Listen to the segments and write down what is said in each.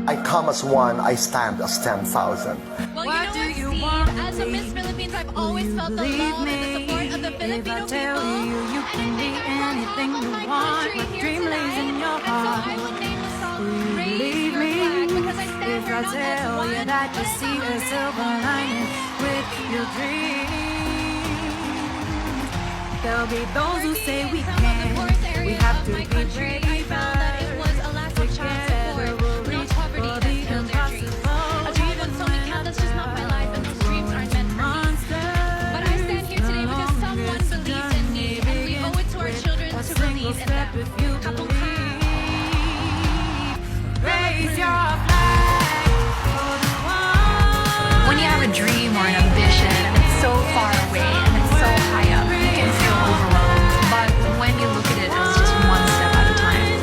I come as one, I stand as 10,000. Well, you know what, Steve? As a Miss Philippines, I've always felt the love and the support of the Filipino people. You can be anything you want. My dream lays in your heart. And so I would name the song Raise Your Flag because I stand If for I not just tell one, you that you but see a silver lining with your dreams, there'll be those who say we can't. We have to be brave. I found that it was a lack of child support, not poverty that killed their dreams. A child once told me, Kat, that's just not my life, and those dreams aren't meant for me. But I stand here today because someone believed in me, and we owe it to our children to believe in them. Kapong ka. Raise your flag for the one. When you have a dream or an ambition and it's so far away and it's so high up, you can feel overwhelmed. But when you look at it as just one step at a time,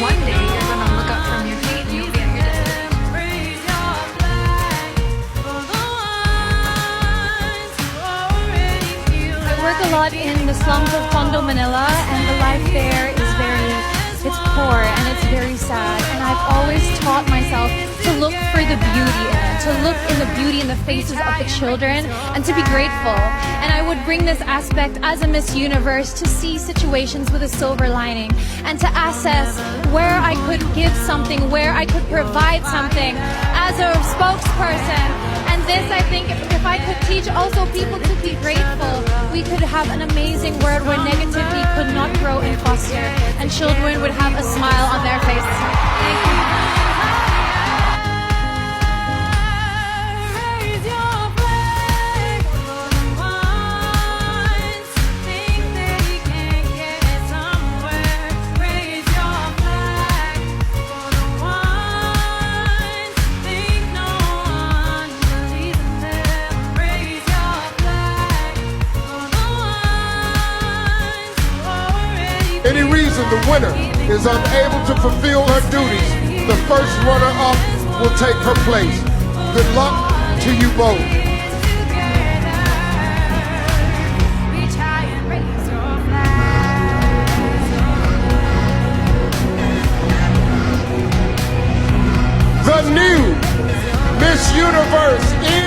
one day you're going to look up from your feet and you'll be at your destination. Raise your flag for the ones who already feel I work a lot in the slums of Tondo, Manila, and the life there is it's poor and it's very sad. And I've always taught myself to look for the beauty in it, to look in the beauty in the faces of the children and to be grateful. And I would bring this aspect as a Miss Universe to see situations with a silver lining and to assess where I could give something, where I could provide something as a spokesperson. And this, I think, if I could teach also people to be grateful, we could have an amazing world where negativity could not grow and foster, and children would have a smile on their faces. Thank you. Raise your flag for the ones who think they can't get somewhere. Raise your flag for the ones who think no one believes in them. Raise your flag for the ones who already Any reason the winner is unable to fulfill her duties, the first runner-up will take her place. Good luck to you both. reach high and raise your flag. The new Miss Universe is